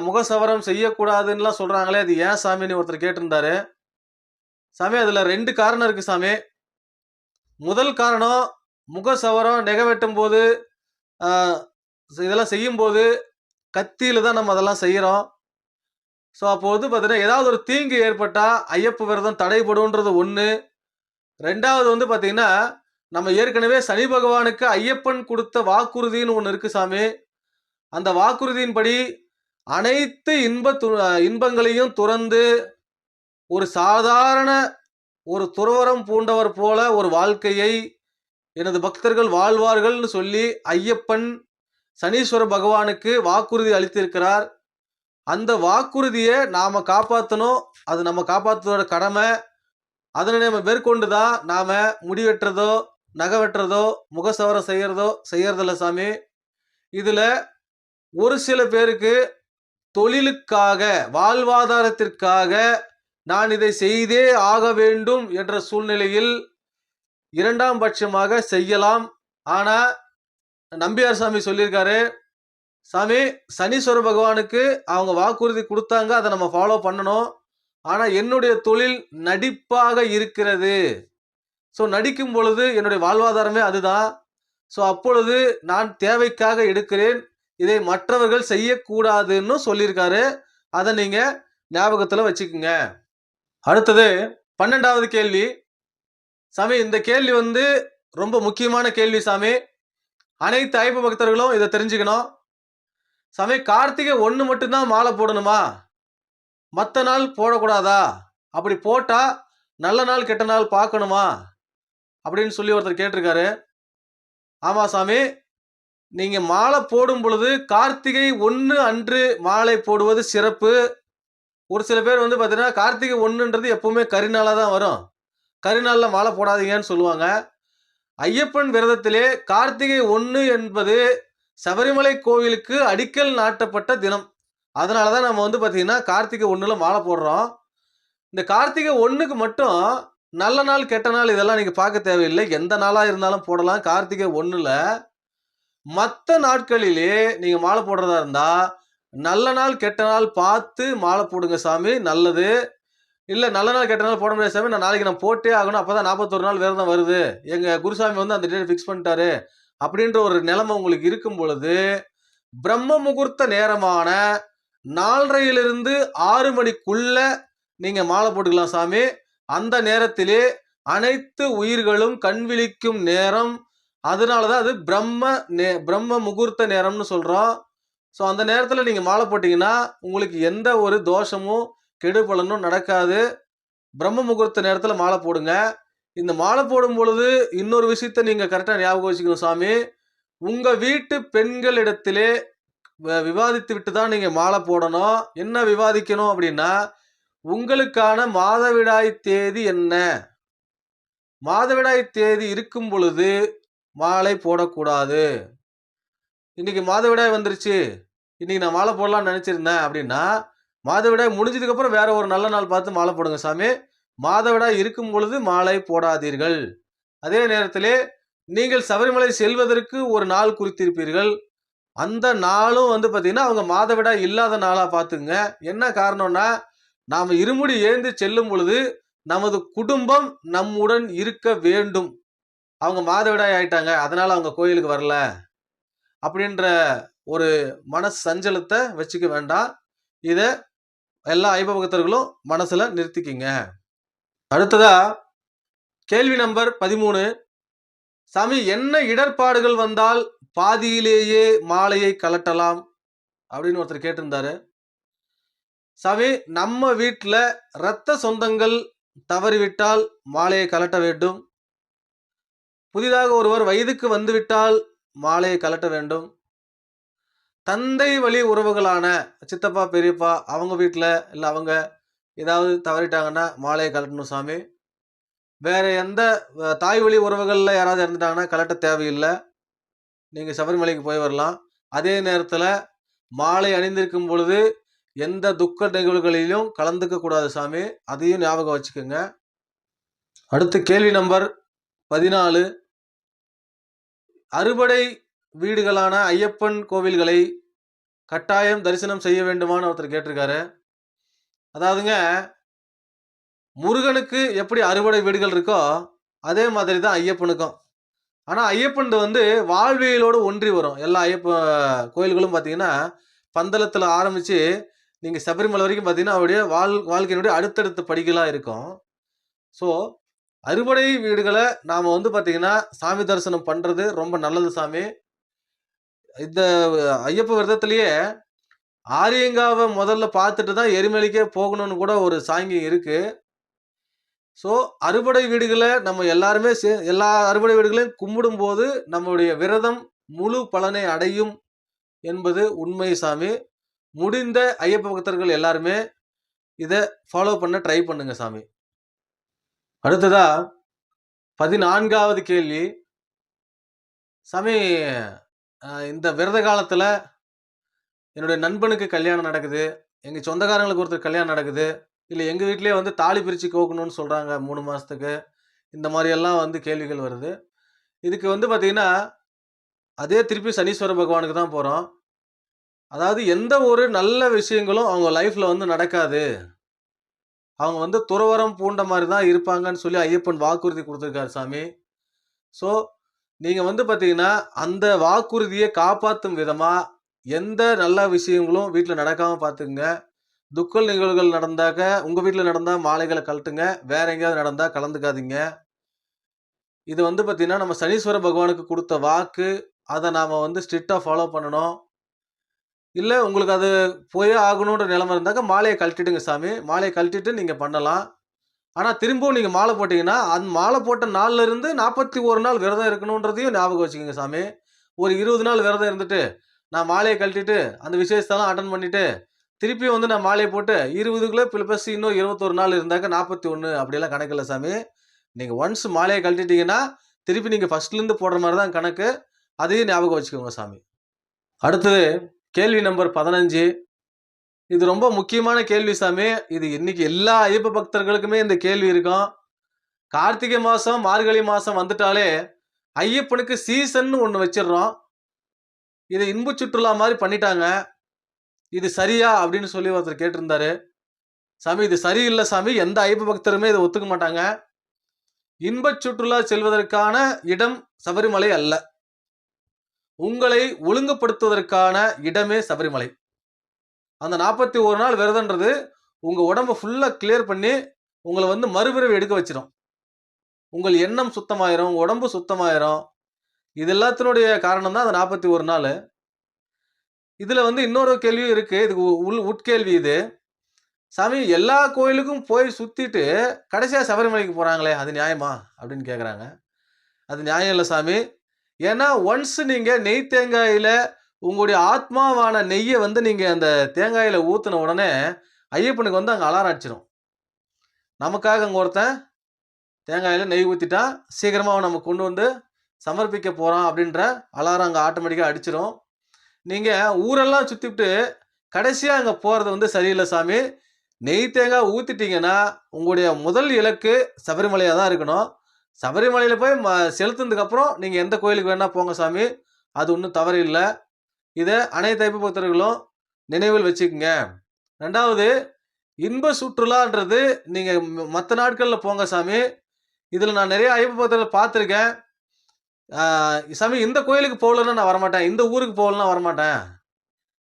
முகசவரம் செய்யக்கூடாதுன்னுலாம் சொல்றாங்களே, அது ஏன் சாமின்னு ஒருத்தர் கேட்டிருந்தாரு. சாமி, அதுல 2 காரணம் இருக்கு சாமி. முதல் காரணம், முகசவரம் நகம் வெட்டும் போது இதெல்லாம் செய்யும் போது கத்தியில தான் நம்ம அதெல்லாம் செய்யறோம். ஸோ அப்போ வந்து பார்த்தீங்கன்னா ஏதாவது ஒரு தீங்கு ஏற்பட்டா ஐயப்ப விரதம் தடைபடும்ன்றது ஒன்று. ரெண்டாவது வந்து பார்த்தீங்கன்னா, நம்ம ஏற்கனவே சனி பகவானுக்கு ஐயப்பன் கொடுத்த வாக்குறுதின்னு ஒன்று இருக்கு சாமி. அந்த வாக்குறுதியின்படி அனைத்து இன்பங்களையும் துறந்து ஒரு சாதாரண ஒரு துறவரம் பூண்டவர் போல ஒரு வாழ்க்கையை எனது பக்தர்கள் வாழ்வார்கள்னு சொல்லி ஐயப்பன் சனீஸ்வர பகவானுக்கு வாக்குறுதி அளித்திருக்கிறார். அந்த வாக்குறுதியை நாம காப்பாற்றணும். அது நம்ம காப்பாற்றுவதோட கடமை. அதனை நம்ம மேற்கொண்டு தான் நாம முடி வெட்டுறதோ, நகை வெட்டுறதோ, முகசவரம் செய்யறதில்ல சாமி. இதுல ஒரு சில பேருக்கு தொழிலுக்காக, வாழ்வாதாரத்திற்காக நான் இதை செய்தே ஆக வேண்டும் என்ற சூழ்நிலையில் 2ஆம் பட்சமாக செய்யலாம். ஆனா நம்பியார் சாமி சொல்லியிருக்காரு, சாமி, சனீஸ்வர பகவானுக்கு அவங்க வாக்குறுதி கொடுத்தாங்க, அதை நம்ம ஃபாலோ பண்ணணும். ஆனா என்னுடைய தொழில் நடிப்பாக இருக்கிறது. ஸோ நடிக்கும் பொழுது என்னுடைய வாழ்வாதாரமே அதுதான். ஸோ அப்பொழுது நான் தேவைக்காக எடுக்கிறேன், இதை மற்றவர்கள் செய்யக்கூடாதுன்னு சொல்லியிருக்காரு. அதை நீங்க ஞாபகத்துல வச்சுக்கோங்க. அடுத்தது, 12வது கேள்வி சாமி, இந்த கேள்வி வந்து ரொம்ப முக்கியமான கேள்வி சாமி. அனைத்து ஐயப்ப பக்தர்களும் இதை தெரிஞ்சுக்கணும் சாமி. கார்த்திகை 1 மட்டும்தான் மாலை போடணுமா? மற்ற நாள் போடக்கூடாதா? அப்படி போட்டா நல்ல நாள் கெட்ட நாள் பார்க்கணுமா அப்படின்னு சொல்லி ஒருத்தர் கேட்டிருக்காரு. ஆமா சாமி, நீங்க மாலை போடும் பொழுது கார்த்திகை 1 அன்று மாலை போடுவது சிறப்பு. ஒரு சில பேர் வந்து பார்த்தீங்கன்னா கார்த்திகை 1ன்றது எப்பவுமே கரிநாளா தான் வரும். கரிநாளில் மாலை போடாதீங்கன்னு சொல்லுவாங்க. ஐயப்பன் விரதத்திலே கார்த்திகை 1 என்பது சபரிமலை கோவிலுக்கு அடிக்கல் நாட்டப்பட்ட தினம். அதனால தான் நம்ம வந்து பார்த்தீங்கன்னா கார்த்திகை 1ல மாலை போடுறோம். இந்த கார்த்திகை 1க்கு மட்டும் நல்ல நாள் கெட்ட நாள் இதெல்லாம் நீங்கள் பார்க்க தேவையில்லை. எந்த நாளாக இருந்தாலும் போடலாம். கார்த்திகை 1ல மற்ற நாட்களிலே நீங்கள் மாலை போடுறதா இருந்தால் நல்ல நாள் கெட்ட நாள் பார்த்து மாலை போடுங்க சாமி, நல்லது. இல்லை நல்ல நாள் கெட்ட நாள் போட முடியாது சாமி, நான் போட்டே ஆகணும், அப்போ தான் 41 நாள் விரதம் வருது, எங்கள் குருசாமி வந்து அந்த டேட் ஃபிக்ஸ் பண்ணிட்டாரு அப்படின்ற ஒரு நிலைமை உங்களுக்கு இருக்கும் பொழுது பிரம்ம முகூர்த்த நேரமான 4:30 6 மணிக்குள்ள நீங்க மாலை போட்டுக்கலாம் சாமி. அந்த நேரத்திலே அனைத்து உயிர்களும் கண் விழிக்கும் நேரம். அதனாலதான் அது பிரம்ம முகூர்த்த நேரம்னு சொல்றோம். ஸோ அந்த நேரத்தில் நீங்க மாலை போட்டீங்கன்னா உங்களுக்கு எந்த ஒரு தோஷமும் கெடு பலனும் நடக்காது. பிரம்ம முகூர்த்த நேரத்தில் மாலை போடுங்க. இந்த மாலை போடும் பொழுது இன்னொரு விஷயத்த நீங்க கரெக்டாக ஞாபகம் வச்சுக்கணும் சாமி. உங்க வீட்டு பெண்களிடத்திலே விவாதித்து விட்டு தான் நீங்க மாலை போடணும். என்ன விவாதிக்கணும் அப்படின்னா, உங்களுக்கான மாதவிடாய் தேதி என்ன? மாதவிடாய் தேதி இருக்கும் பொழுது மாலை போடக்கூடாது. இன்னைக்கு மாதவிடாய் வந்துருச்சு, இன்னைக்கு நான் மாலை போடலாம்னு நினைச்சிருந்தேன் அப்படின்னா, மாதவிடாய் முடிஞ்சதுக்கு அப்புறம் வேற ஒரு நல்ல நாள் பார்த்து மாலை போடுங்க சாமி. மாதவிடாய் இருக்கும் பொழுது மாலை போடாதீர்கள். அதே நேரத்திலே நீங்கள் சபரிமலை செல்வதற்கு ஒரு நாள் குறித்திருப்பீர்கள். அந்த நாளும் வந்து பார்த்தீங்கன்னா அவங்க மாதவிடாய் இல்லாத நாளாக பார்த்துங்க. என்ன காரணம்னா, நாம் இருமுடி ஏந்தி செல்லும் பொழுது நமது குடும்பம் நம்முடன் இருக்க வேண்டும். அவங்க மாதவிடாய் ஆயிட்டாங்க, அதனால அவங்க கோயிலுக்கு வரல அப்படின்ற ஒரு மன சஞ்சலத்தை வச்சுக்க வேண்டாம். இதை எல்லா ஐயப்ப பக்தர்களும் மனசுல நிறுத்திக்கிங்க. அடுத்ததா கேள்வி நம்பர் 13. சாமி, என்ன இடர்பாடுகள் வந்தால் பாதியிலேயே மாலையை கலட்டலாம் அப்படின்னு ஒருத்தர் கேட்டிருந்தாரு. சாமி, நம்ம வீட்டில் இரத்த சொந்தங்கள் தவறிவிட்டால் மாலையை கலட்ட வேண்டும். புதிதாக ஒருவர் வயதுக்கு வந்துவிட்டால் மாலையை கலட்ட வேண்டும். தந்தை வழி உறவுகளான சித்தப்பா பெரியப்பா அவங்க வீட்டில் இல்லை அவங்க ஏதாவது தவறிட்டாங்கன்னா மாலையை கலட்டணும் சாமி. வேற எந்த தாய் வழி உறவுகளில் யாராவது இறந்துட்டாங்கன்னா கலட்ட தேவையில்லை, நீங்கள் சபரிமலைக்கு போய் வரலாம். அதே நேரத்தில் மாலை அணிந்திருக்கும் பொழுது எந்த துக்க நிகழ்வுகளிலும் கலந்துக்க கூடாது சாமி, அதையும் ஞாபகம் வச்சுக்கோங்க. அடுத்து கேள்வி நம்பர் 14. அறுபடை வீடுகளான ஐயப்பன் கோவில்களை கட்டாயம் தரிசனம் செய்ய வேண்டுமான்னு ஒருத்தர் கேட்டிருக்காரு. அதாவதுங்க, முருகனுக்கு எப்படி அறுபடை வீடுகள் இருக்கோ அதே மாதிரி தான் ஐயப்பனுக்கும். ஆனால் ஐயப்பன் வந்து வாழ்வியலோடு ஒன்றி வரும். எல்லா ஐயப்ப கோயில்களும் பார்த்தீங்கன்னா பந்தளத்தில் ஆரம்பித்து நீங்கள் சபரிமலை வரைக்கும் பார்த்தீங்கன்னா அவருடைய வாழ்க்கையினுடைய அடுத்தடுத்த படிகளாக இருக்கும். ஸோ அறுபடை வீடுகளை நாம் வந்து பார்த்தீங்கன்னா சாமி தரிசனம் பண்ணுறது ரொம்ப நல்லது சாமி. இந்த ஐயப்ப விரதத்திலேயே ஆரியங்காவை முதல்ல பார்த்துட்டு தான் எரிமலைக்கே போகணும்னு கூட ஒரு சாங்கியம் இருக்குது. ஸோ அறுபடை வீடுகளை நம்ம எல்லாருமே எல்லா அறுபடை வீடுகளையும் கும்பிடும்போது நம்மளுடைய விரதம் முழு பலனை அடையும் என்பது உண்மை சாமி. முடிந்த ஐயப்ப பக்தர்கள் எல்லாருமே இதை ஃபாலோ பண்ண ட்ரை பண்ணுங்க சாமி. அடுத்ததா 14வது கேள்வி. சாமி, இந்த விரத காலத்தில் என்னுடைய நண்பனுக்கு கல்யாணம் நடக்குது, எங்கள் சொந்தக்காரங்களுக்கு ஒருத்தர் கல்யாணம் நடக்குது, இல்லை எங்கள் வீட்டிலே வந்து தாலி பிரித்து கோக்கணும்னு சொல்கிறாங்க 3 மாதத்துக்கு. இந்த மாதிரியெல்லாம் வந்து கேள்விகள் வருது. இதுக்கு வந்து பார்த்திங்கன்னா அதே திருப்பி சனீஸ்வர பகவானுக்கு தான் போகிறோம். அதாவது எந்த ஒரு நல்ல விஷயங்களும் அவங்க லைஃப்பில் வந்து நடக்காது, அவங்க வந்து துறவரம் பூண்ட மாதிரி தான் இருப்பாங்கன்னு சொல்லி ஐயப்பன் வாக்குறுதி கொடுத்துருக்காரு சாமி. ஸோ நீங்கள் வந்து பார்த்தீங்கன்னா அந்த வாக்குறுதியை காப்பாற்றும் விதமாக எந்த நல்ல விஷயங்களும் வீட்டில் நடக்காமல் பார்த்துக்குங்க. துக்க நிகழ்வுகள் நடந்தாக்க உங்க வீட்ல நடந்தா மாலைகள கழட்டுங்க. வேற எங்கேயாவது நடந்தா கலந்துக்காதீங்க. இது வந்து பார்த்தீங்கன்னா, நம்ம சனீஸ்வர பகவானுக்கு குடுத்த வாக்கு. அத நாம வந்து ஸ்ட்ரிக்ட்டா ஃபாலோ பண்ணணும். இல்ல உங்களுக்கு அது போயே ஆகணுன்ற நிலைமை இருந்தாக்க மாலைய கழட்டிடுங்க சாமி. மாலைய கழட்டிட்டு நீங்க பண்ணலாம். ஆனா திரும்பவும் நீங்க மாலை போட்டீங்கன்னா, அந்த மாலை போட்ட நாள்ல இருந்து 41 நாள் விரதம் இருக்கணுன்றதையும் ஞாபகம் வச்சுக்கங்க சாமி. ஒரு 20 நாள் விரதம் இருந்துட்டு, நான் மாலைய கழட்டிட்டு, அந்த விசேஷத்தலாம் அட்டெண்ட் பண்ணிட்டு, திருப்பியும் வந்து நான் மாலைய போட்டு 20க்குள்ள பிளஸ் இன்னும் 21 நாள் இருந்தாக்க 41 அப்படியெல்லாம் கணக்கு இல்ல சாமி. நீங்க ஒன்ஸ் மாலைய கழட்டிட்டீங்கன்னா, திருப்பி நீங்க ஃபர்ஸ்ட்லேருந்து போடுற மாரி தான் கணக்கு. அதையும் ஞாபகம் வச்சுக்கோங்க சாமி. அடுத்தது கேள்வி நம்பர் 15. இது ரொம்ப முக்கியமான கேள்வி சாமி. இது இன்னைக்கு எல்லா ஐயப்ப பக்தர்களுக்குமே இந்த கேள்வி இருக்கும். கார்த்திகை மாசம், மார்கழி மாசம் வந்துட்டாலே, ஐயப்பனுக்கு சீசன்னு ஒண்ணு வச்சிடுறோம். இத இன்ப சுற்றுலா மாரி பண்ணிட்டாங்க. இது சரியா? அப்படின்னு சொல்லி ஒருத்தர் கேட்டிருந்தாரு. சாமி இது சரியில்ல சாமி. எந்த ஐயப்ப பக்தருமே இத ஒத்துக்க மாட்டாங்க. இன்பச் சுற்றுலா செல்வதற்கான இடம் சபரிமலை அல்ல. உங்களை ஒழுங்குபடுத்துவதற்கான இடமே சபரிமலை. அந்த 41 நாள் விரதம்ன்றது உங்க உடம்ப ஃபுல்லா கிளியர் பண்ணி, உங்கள வந்து மறுபிறவி எடுக்க வச்சிரும். உங்கள் எண்ணம் சுத்தமாயிரும், உடம்பு சுத்தமாயிரும். இது எல்லாத்தினுடைய காரணம் தான் அந்த 41 நாளு. இதுல வந்து இன்னொரு கேள்வியும் இருக்கு. இதுக்கு உட்கேள்வி இது. சாமி எல்லா கோயிலுக்கும் போய் சுத்திட்டு, கடைசியா சபரிமலைக்கு போறாங்களே, அது நியாயமா? அப்படின்னு கேட்கறாங்க. அது நியாயம் இல்ல சாமி. ஏன்னா, ஒன்ஸ் நீங்க நெய் தேங்காயில உங்களுடைய ஆத்மாவான நெய்ய வந்து நீங்க அந்த தேங்காயில ஊத்துன உடனே, ஐயப்பனுக்கு வந்து அங்க அலாரம் அடிச்சிரும். நமக்காக அங்க ஒருத்தன் தேங்காயில நெய் ஊத்திட்டான். சீக்கிரமா அவன் நமக்கு கொண்டு வந்து சமர்ப்பிக்க போறான் அப்படின்ற அலாரம் அங்க ஆட்டோமேட்டிக்கா அடிச்சிரும். நீங்க ஊரெல்லாம் சுத்திப்புட்டு, கடைசியா அங்க போறது வந்து சரியில்ல சாமி. நெய் தேங்காய் ஊத்திட்டீங்கன்னா, உங்களுடைய முதல் இலக்கு சபரிமலையா தான் இருக்கணும். சபரிமலையில போய் செலுத்துனதுக்கு அப்புறம் நீங்க எந்த கோயிலுக்கு வேணா போங்க சாமி. அது ஒண்ணும் தவறு இல்ல. இத அனைத்து ஐயப்ப பக்தர்களும் நினைவில் வச்சுக்கங்க. 2வது இன்ப சுற்றுலான்றது நீங்க மத்த நாட்கள்ல போங்க சாமி. இதுல நான் நெறைய ஐயப்ப பக்தர்கள பார்த்துருக்கேன். சாமி இந்த கோயிலுக்கு போகலன்னா நான் வரமாட்டேன். இந்த ஊருக்கு போகலன்னா வரமாட்டேன்.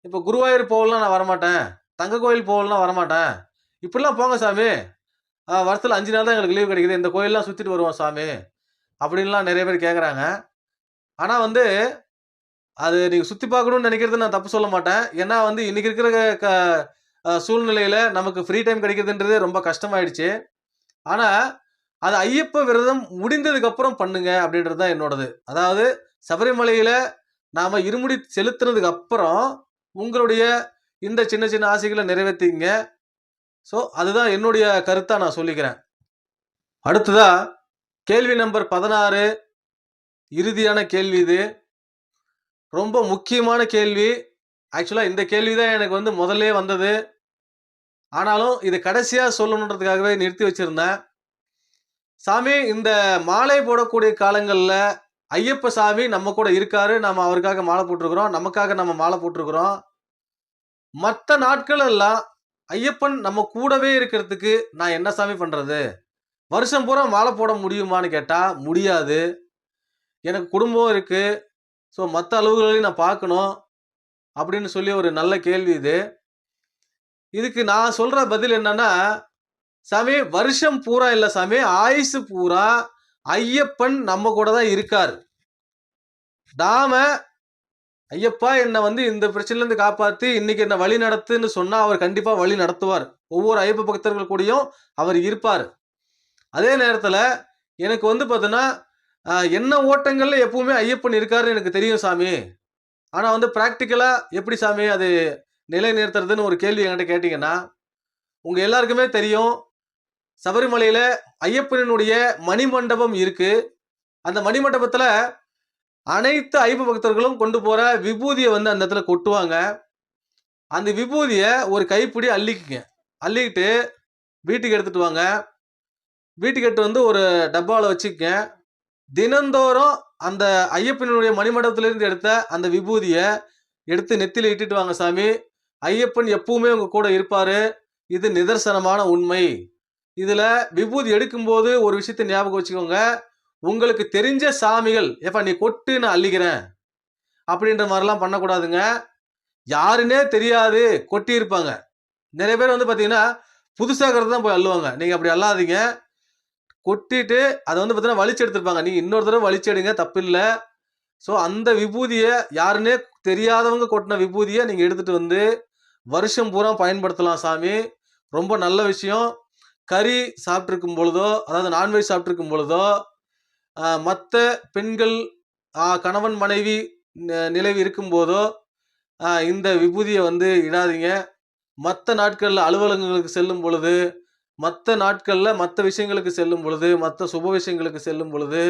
இப்ப குருவாயூர் போகலன்னா நான் வரமாட்டேன். தங்க கோயில் போகலன்னா வரமாட்டேன். இப்படிலாம் போங்க சாமி. வருஷத்துல 5 நாள் தான் எங்களுக்கு லீவ் கிடைக்குது. இந்த கோயில்லாம் சுத்திட்டு வருவோம் சாமி. அப்படின்லாம் நெறைய பேர் கேட்கறாங்க. ஆனா வந்து, அது நீங்க சுத்தி பார்க்கணும்னு நெனைக்கிறது நான் தப்பு சொல்ல மாட்டேன். ஏன்னா வந்து இன்னைக்கு இருக்கிற க சூழ்நிலையில நமக்கு ஃப்ரீ டைம் கிடைக்கிறதுன்றதே ரொம்ப கஷ்டமாயிடுச்சு. ஆனா, அது ஐயப்ப விரதம் முடிந்ததுக்கு அப்புறம் பண்ணுங்க அப்படின்றது தான் என்னோடது. அதாவது சபரிமலையில நாம இருமுடி செலுத்துனதுக்கு அப்புறம், உங்களுடைய இந்த சின்ன சின்ன ஆசைகள நிறைவேத்திக்கங்க. அதுதான் என்னுடைய கருத்தா நான் சொல்லிக்கிறேன். அடுத்ததா கேள்வி நம்பர் 16. இறுதியான கேள்வி இது. ரொம்ப முக்கியமான கேள்வி. ஆக்சுவலா இந்த கேள்வி தான் எனக்கு வந்து முதல்லயே வந்தது. ஆனாலும் இது கடைசியா சொல்லணுன்றதுக்காகவே நிறுத்தி வச்சிருந்தேன். சாமி இந்த மாலை போடக்கூடிய காலங்கள்ல ஐயப்ப சாமி நம்ம கூட இருக்காரு. நாம அவருக்காக மாலை போட்டுருக்கிறோம். நமக்காக நம்ம மாலை போட்டுருக்கிறோம். மத்த நாட்கள் எல்லாம் ஐயப்பன் நம்ம கூடவே இருக்கிறதுக்கு நான் என்ன சாமி பண்றது? வருஷம் பூரா மாலை போட முடியுமான்னு கேட்டா, முடியாது. எனக்கு குடும்பம் இருக்கு. மத்த அலுவல்களையும் நான் பார்க்கணும். அப்படின்னு சொல்லி ஒரு நல்ல கேள்வி இது. இதுக்கு நான் சொல்ற பதில் என்னன்னா, சாமி வருஷம் பூரா இல்ல சாமி. ஆயுசு பூரா ஐயப்பன் நம்ம கூட தான் இருக்கார். நாம ஐயப்பா என்ன வந்து இந்த பிரச்சனையிலிருந்து காப்பாத்தி இன்னைக்கு என்ன வழி நடத்துன்னு சொன்னா அவர் கண்டிப்பா வழி நடத்துவார். ஒவ்வொரு ஐயப்ப பக்தர்கள் கூடயும் அவர் இருப்பார். அதே நேரத்துல எனக்கு வந்து பார்த்தீங்கன்னா, எண்ண ஓட்டங்கள்ல எப்பவுமே ஐயப்பன் இருக்காருன்னு எனக்கு தெரியும் சாமி. ஆனா வந்து பிராக்டிகலா எப்படி சாமி அது நிலைநிறுத்துறதுன்னு ஒரு கேள்வி என்கிட்ட கேட்டீங்கன்னா, உங்க எல்லாருக்குமே தெரியும். சபரிமலையில ஐயப்பனுடைய மணிமண்டபம் இருக்கு. அந்த மணிமண்டபத்துல அனைத்து ஐயப்ப பக்தர்களும் கொண்டு போற விபூதிய வந்து அந்த இடத்துல கொட்டுவாங்க. அந்த விபூதிய ஒரு கைப்பிடி அள்ளிக்குங்க. அள்ளிக்கிட்டு வீட்டுக்கு எடுத்துட்டு வாங்க. வீட்டுக்கு எடுத்துட்டு வந்து ஒரு டப்பால வச்சுக்கங்க. தினந்தோறும் அந்த ஐயப்பனுடைய மணிமண்டபத்திலிருந்து எடுத்த அந்த விபூதிய எடுத்து நெத்தியில இட்டுட்டு வாங்க சாமி. ஐயப்பன் எப்பவுமே உங்க கூட இருப்பாரு. இது நிதர்சனமான உண்மை. இதுல விபூதி எடுக்கும்போது ஒரு விஷயத்த ஞாபகம் வச்சுக்கோங்க. உங்களுக்கு தெரிஞ்ச சாமிகள், "ஏப்பா நீ கொட்டு நான் அள்ளிக்கிறேன்" அப்படின்ற மாரிலாம் பண்ணக்கூடாதுங்க. யாருன்னே தெரியாது கொட்டியிருப்பாங்க. நிறைய பேர் வந்து பார்த்தீங்கன்னா, புதுசாகிறது தான் போய் அள்ளுவாங்க. நீங்க அப்படி அள்ளாதீங்க. கொட்டிட்டு அத வந்து பார்த்தீங்கன்னா, வலிச்சு எடுத்திருப்பாங்க. நீங்க இன்னொரு தடவ வலிச்சு எடுங்க தப்பில்ல. ஸோ அந்த விபூதிய யாருன்னே தெரியாதவங்க கொட்டுன விபூதிய நீங்க எடுத்துட்டு வந்து வருஷம் பூரா பயன்படுத்தலாம் சாமி. ரொம்ப நல்ல விஷயம். கறி சாப்பிட்டுருக்கும் பொழுதோ, அதாவது நான்வெஜ் சாப்பிட்டுருக்கும் பொழுதோ, மத்த பெண்கள் கணவன், மனைவி நிலவி இருக்கும்போதோ, இந்த விபூதிய வந்து இடாதீங்க. மத்த நாட்கள்ல அலுவலகங்களுக்கு செல்லும் பொழுது, மத்த நாட்கள்ல மத்த விஷயங்களுக்கு செல்லும் பொழுது, மத்த சுப விஷயங்களுக்கு செல்லும் பொழுது,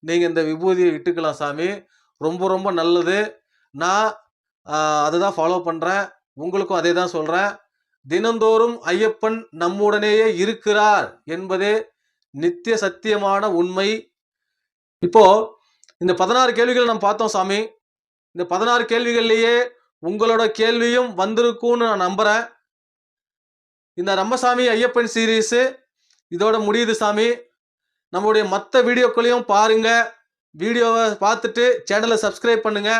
நீங்க இந்த விபூதிய இட்டுக்கலாம் சாமி. ரொம்ப ரொம்ப நல்லது. நான் அ அததான் ஃபாலோ பண்றேன். உங்களுக்கும் அதே தான் சொல்றேன். தினந்தோறும் ஐயப்பன் நம்முடனேயே இருக்கிறார் என்பதே நித்திய சத்தியமான உண்மை. இப்போ இந்த 16 கேள்விகள் நாம் பார்த்தோம் சாமி. இந்த 16 கேள்விகள்லயே உங்களோட கேள்வியும் வந்திருக்கும்னு நான் நம்புறேன். இந்த ரம்மசாமி ஐயப்பன் சீரிஸ் இதோட முடியுது சாமி. நம்மளுடைய மத்த வீடியோக்களையும் பாருங்க. வீடியோவ பார்த்துட்டு சேனலை சப்ஸ்கிரைப் பண்ணுங்க.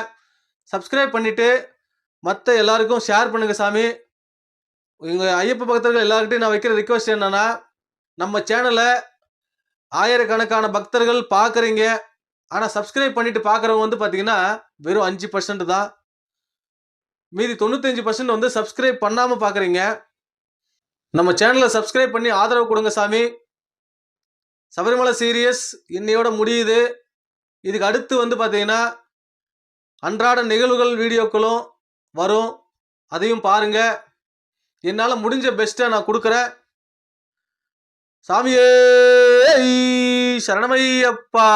சப்ஸ்கிரைப் பண்ணிட்டு மத்த எல்லாருக்கும் ஷேர் பண்ணுங்க சாமி. எங்க ஐயப்ப பக்தர்கள் எல்லார்கிட்டயும் நான் வைக்கிற ரிக்வெஸ்ட் என்னன்னா, நம்ம சேனல ஆயிரக்கணக்கான பக்தர்கள் பார்க்குறீங்க. ஆனா சப்ஸ்கிரைப் பண்ணிட்டு பார்க்குறவங்க வந்து பார்த்தீங்கன்னா, வெறும் 5% தான். மீதி 95% வந்து சப்ஸ்கிரைப் பண்ணாம பார்க்குறீங்க. நம்ம சேனலை சப்ஸ்கிரைப் பண்ணி ஆதரவு கொடுங்க சாமி. சபரிமலை சீரியஸ் இன்னையோட முடியுது. இதுக்கு அடுத்து வந்து பார்த்தீங்கன்னா, அன்றாட நிகழ்வுகள் வீடியோக்களும் வரும். அதையும் பாருங்க. என்னால முடிஞ்ச பெஸ்ட்டை நான் குடுக்குறேன். சாமியே சரணமையப்பா!